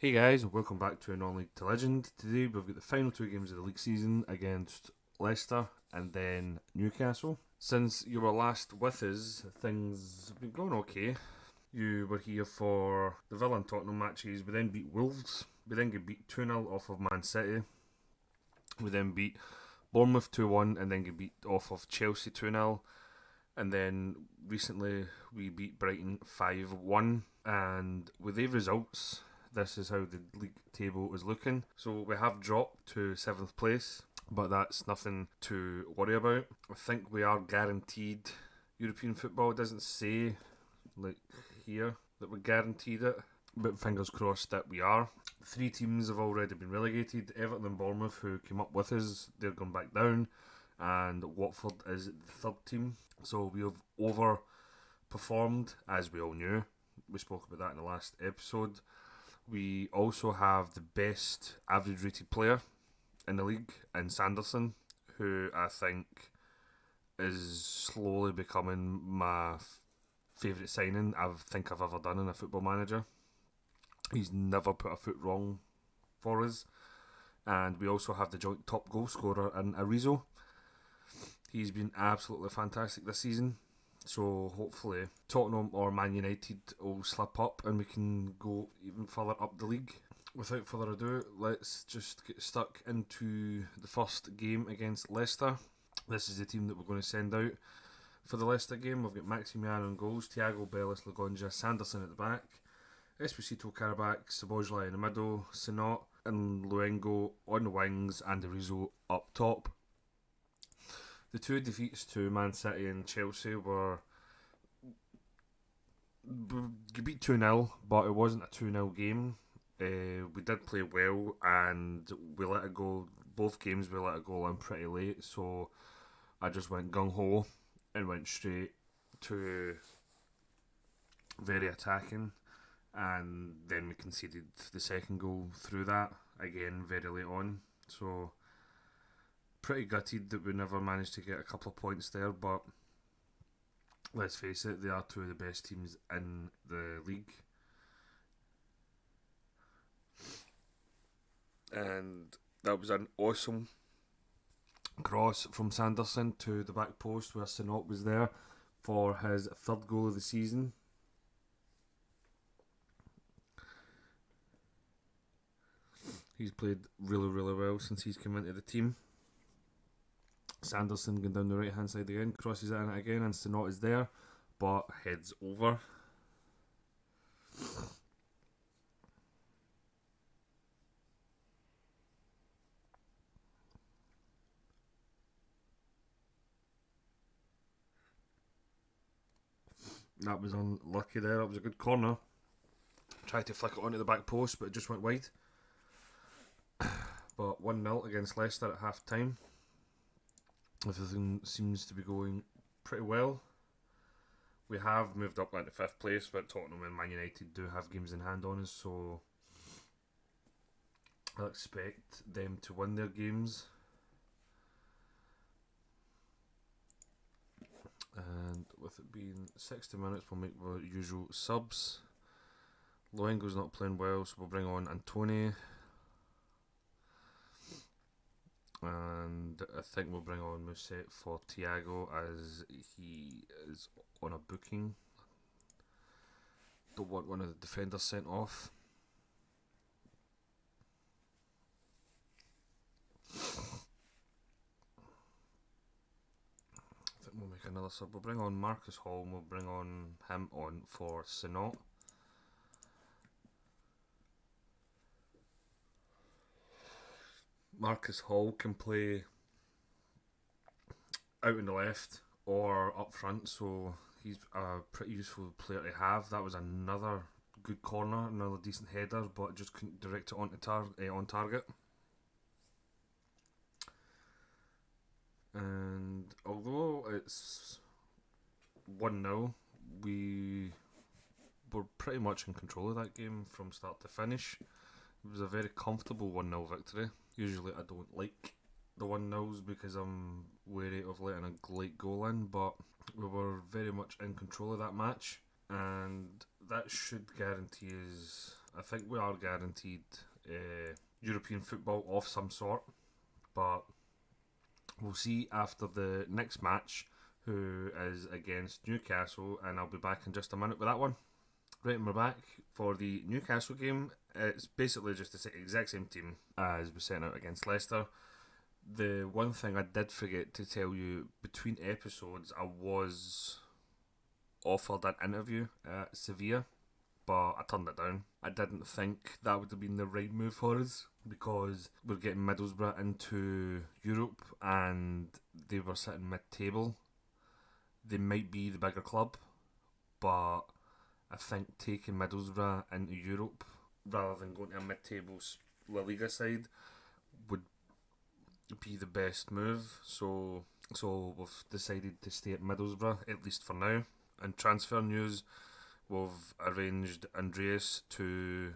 Hey guys, and welcome back to a Non-League to Legend. Today we've got the final two games of the league season against Leicester and then Newcastle. Since you were last with us, things have been going okay. You were here for the Villa and Tottenham matches. We then beat Wolves. We then get beat 2-0 off of Man City. We then beat Bournemouth 2-1 and then get beat off of Chelsea 2-0. And then recently we beat Brighton 5-1. And with these results, this is how the league table is looking. So we have dropped to 7th place, but that's nothing to worry about. I think we are guaranteed European football. It doesn't say, like here, that we're guaranteed it, but fingers crossed that we are. 3 teams have already been relegated. Everton and Bournemouth, who came up with us, they're gone back down, and Watford is the 3rd team. So we have overperformed, as we all knew. We spoke about that in the last episode. We also have the best average rated player in the league in Sanderson, who I think is slowly becoming my favourite signing I've ever done in a football manager. He's never put a foot wrong for us. And we also have the joint top goal scorer in Arizo. He's been absolutely fantastic this season. So hopefully Tottenham or Man United will slip up and we can go even further up the league. Without further ado, let's just get stuck into the first game against Leicester. This is the team that we're going to send out for the Leicester game. We've got Maximiano in goals, Thiago, Bellis, Lagonja, Sanderson at the back, Esposito, Karabakh, Sabojlai in the middle, Sinot and Luengo on the wings, and Arizo up top. The 2 defeats to Man City and Chelsea were beat 2-0, but it wasn't a 2-0 game. We did play well and we let it go. Both games we let it go in pretty late, so I just went gung-ho and went straight to very attacking, and then we conceded the second goal through that, again very late on. So pretty gutted that we never managed to get a couple of points there, but let's face it, they are 2 of the best teams in the league. And that was an awesome cross from Sanderson to the back post where Sinot was there for his 3rd goal of the season. He's played really, really well since he's come into the team. Sanderson going down the right hand side again, crosses it in it again, and Sinot is there, but heads over. That was unlucky there, that was a good corner. Tried to flick it onto the back post, but it just went wide. But 1-0 against Leicester at half time. Everything seems to be going pretty well. We have moved up into 5th place, but Tottenham and Man United do have games in hand on us, so I'll expect them to win their games. And with it being 60 minutes, we'll make the usual subs. Luengo's not playing well, so we'll bring on Antony. And I think we'll bring on Musset for Thiago as he is on a booking. Don't want one of the defenders sent off. I think we'll make another sub. We'll bring on Marcus Hall and we'll bring on him on for Sinot. Marcus Hall can play out on the left or up front, so he's a pretty useful player to have. That was another good corner, another decent header, but just couldn't direct it onto on target. And although it's 1-0, we were pretty much in control of that game from start to finish. It was a very comfortable 1-0 victory. Usually I don't like the 1-0s because I'm wary of letting a late goal in, but we were very much in control of that match, and that should guarantee us I think we are guaranteed European football of some sort, but we'll see after the next match, who is against Newcastle, and I'll be back in just a minute with that one. Right, and we're back for the Newcastle game. It's basically just the exact same team as we sent out against Leicester. The one thing I did forget to tell you, between episodes, I was offered an interview at Sevilla, but I turned it down. I didn't think that would have been the right move for us, because we're getting Middlesbrough into Europe and they were sitting mid-table. They might be the bigger club, but I think taking Middlesbrough into Europe rather than going to a mid-table La Liga side would be the best move. So we've decided to stay at Middlesbrough, at least for now. And transfer news, we've arranged Andreas to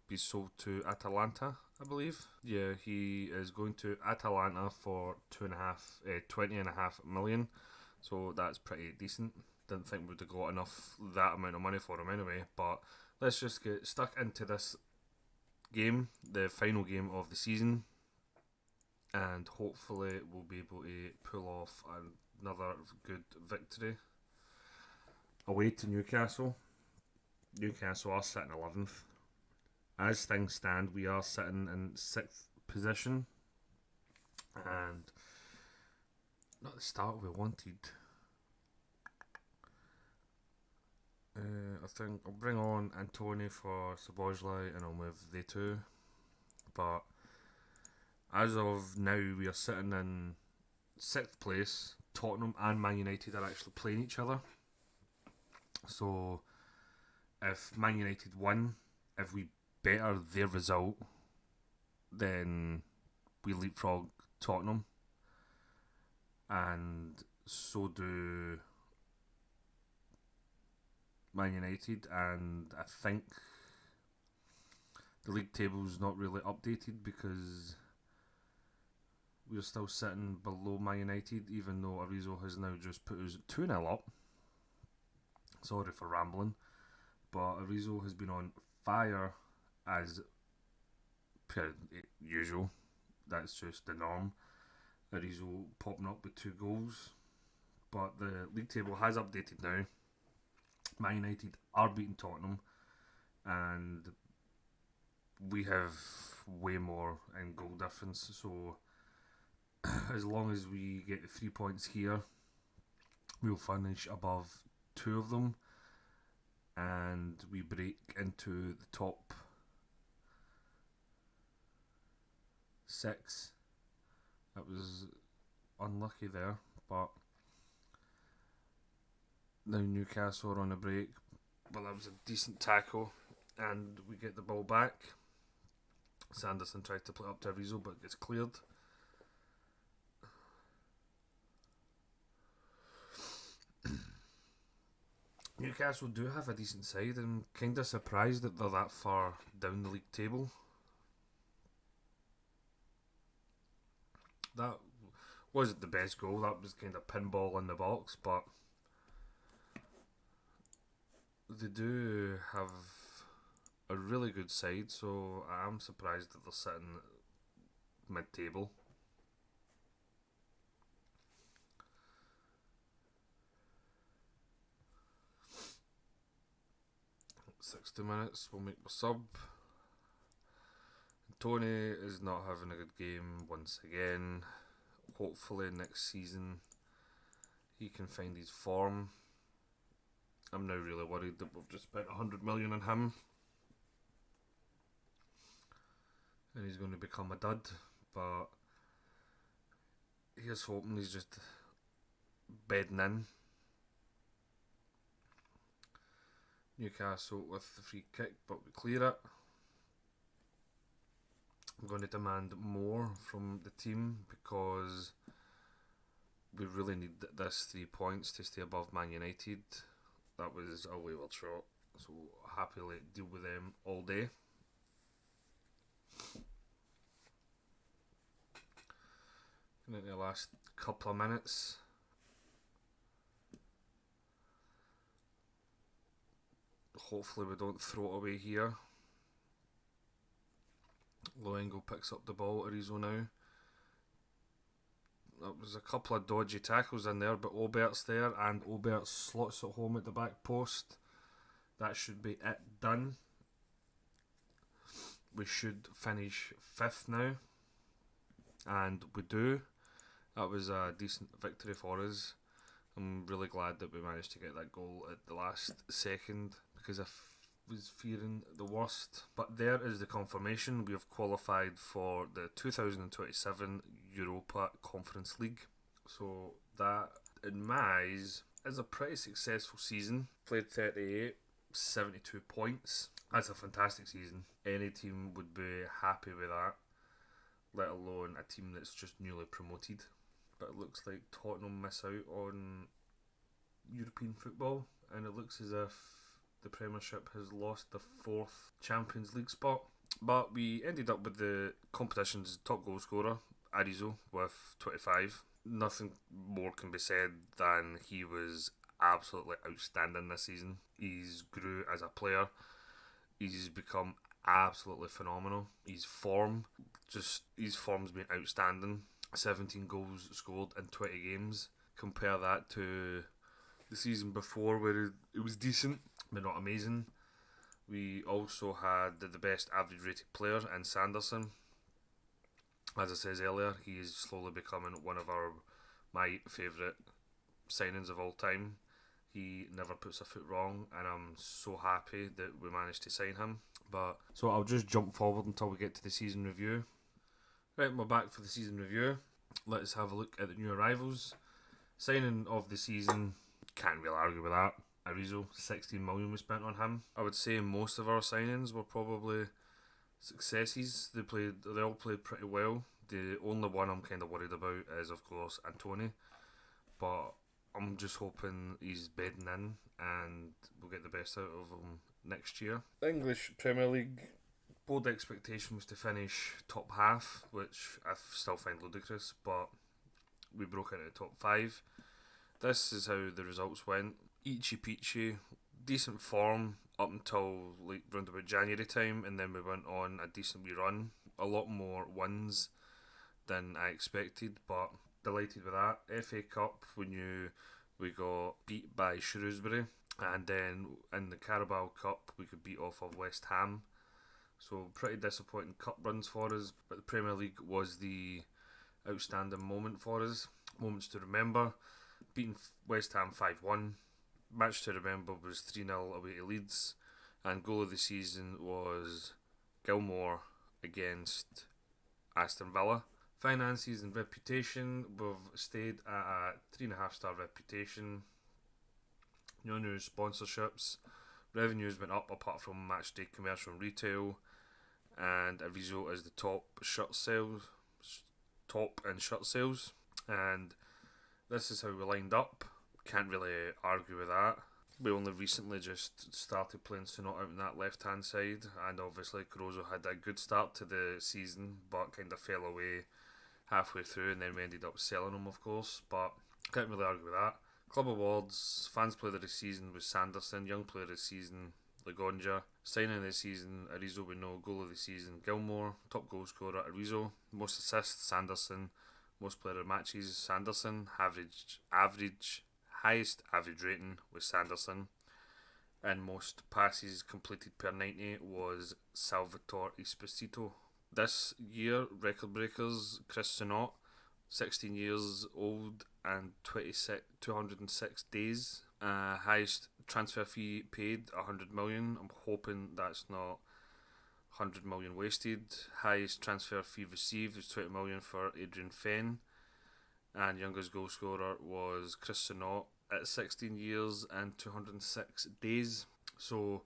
be sold to Atalanta, I believe. Yeah, he is going to Atalanta for 20.5 million. So that's pretty decent. Didn't think we'd have got that amount of money for him anyway. But let's just get stuck into this game, the final game of the season, and hopefully we'll be able to pull off another good victory. Away to Newcastle. Newcastle are sitting 11th. As things stand, we are sitting in 6th position, and not the start we wanted. I think I'll bring on Antony for Szoboszlai and I'll move they two. But as of now, we are sitting in 6th place. Tottenham and Man United are actually playing each other. So if Man United win, if we better their result, then we leapfrog Tottenham, and so do Man United. And I think the league table's not really updated because we're still sitting below Man United, even though Arizo has now just put us 2-0 up. Sorry for rambling, but Arizo has been on fire as per usual. That's just the norm. Arizo popping up with 2 goals. But the league table has updated now. Man United are beating Tottenham, and we have way more in goal difference. So as long as we get the 3 points here, we'll finish above 2 of them, and we break into the top 6. That was unlucky there, but now Newcastle are on a break. Well, that was a decent tackle, and we get the ball back. Sanderson tries to play up to Arizo, but gets cleared. Newcastle do have a decent side. I'm kind of surprised that they're that far down the league table. That wasn't the best goal. That was kind of pinball in the box, but they do have a really good side, so I am surprised that they're sitting mid-table. "60 minutes, we'll make the sub. Tony is not having a good game once again. Hopefully next season he can find his form. I'm now really worried that we've just spent 100 million on him and he's going to become a dud, but here's hoping he's just bedding in. Newcastle with the free kick, but we clear it. I'm going to demand more from the team because we really need this 3 points to stay above Man United. That was a wayward shot, so happily deal with them all day. And in the last couple of minutes, hopefully we don't throw it away here. Loengo picks up the ball at Rizzo now. There was a couple of dodgy tackles in there, but Obert's there, and Obert slots it home at the back post. That should be it done. We should finish 5th now, and we do. That was a decent victory for us. I'm really glad that we managed to get that goal at the last second, because I was fearing the worst. But there is the confirmation. We have qualified for the 2027 Europa Conference League. So that, in my eyes, is a pretty successful season. Played 38, 72 points. That's a fantastic season. Any team would be happy with that, let alone a team that's just newly promoted. But it looks like Tottenham miss out on European football, and it looks as if the Premiership has lost the 4th Champions League spot. But we ended up with the competition's top goal scorer, Arizo, with 25. Nothing more can be said than he was absolutely outstanding this season. He's grew as a player. He's become absolutely phenomenal. His form's been outstanding. 17 goals scored in 20 games. Compare that to the season before, where it was decent but not amazing. We also had the best average rated player in Sanderson. As I said earlier, he is slowly becoming one of my favourite signings of all time. He never puts a foot wrong, and I'm so happy that we managed to sign him. But so I'll just jump forward until we get to the season review. Right, we're back for the season review. Let's have a look at the new arrivals. Signing of the season, can't really argue with that. Arizo, 16 million we spent on him. I would say most of our signings were probably successes. They all played pretty well. The only one I'm kind of worried about is, of course, Antony. But I'm just hoping he's bedding in and we'll get the best out of him next year. The English Premier League, bold expectation was to finish top half, which I still find ludicrous, but we broke into the top 5. This is how the results went. Ichi Peachy, decent form up until like round about January time, and then we went on a decent wee run. A lot more wins than I expected, but delighted with that. FA Cup, we knew we got beat by Shrewsbury, and then in the Carabao Cup we could beat off of West Ham. So pretty disappointing cup runs for us, but the Premier League was the outstanding moment for us. Moments to remember: beating West Ham 5-1. Match to remember was 3-0 away to Leeds, and goal of the season was Gilmore against Aston Villa. Finances and reputation, we've stayed at a 3.5 star reputation. No new sponsorships. Revenues went up apart from matchday commercial and retail, and Arizo is the top in shirt sales, and this is how we lined up. Can't really argue with that. We only recently just started playing Sonot out on that left hand side, and obviously Caruso had a good start to the season but kind of fell away halfway through, and then we ended up selling him, of course, but can't really argue with that. Club awards: fans player of the season was Sanderson, young player of the season Lagonja, signing of the season Arizo with no, goal of the season Gilmore, top goal scorer Arizo, most assists Sanderson, most player of matches Sanderson, highest average rating was Sanderson, and most passes completed per 90 was Salvatore Esposito. This year, record breakers: Chris Sonot, 16 years old and 206 days. Highest transfer fee paid, 100 million. I'm hoping that's not 100 million wasted. Highest transfer fee received was 20 million for Adrian Fenn. And youngest goal scorer was Chris Sonot at 16 years and 206 days. So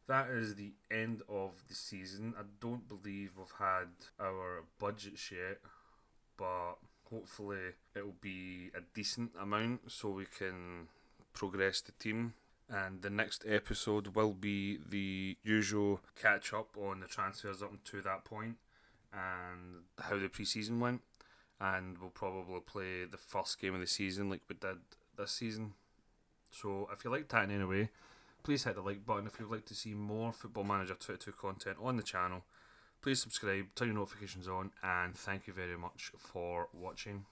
that is the end of the season. I don't believe we've had our budgets yet, but hopefully it will be a decent amount so we can progress the team. And the next episode will be the usual catch up on the transfers up to that point and how the pre-season went. And we'll probably play the first game of the season like we did this season. So if you liked that in any way, please hit the like button. If you'd like to see more Football Manager 22 content on the channel, Please subscribe, turn your notifications on, and thank you very much for watching.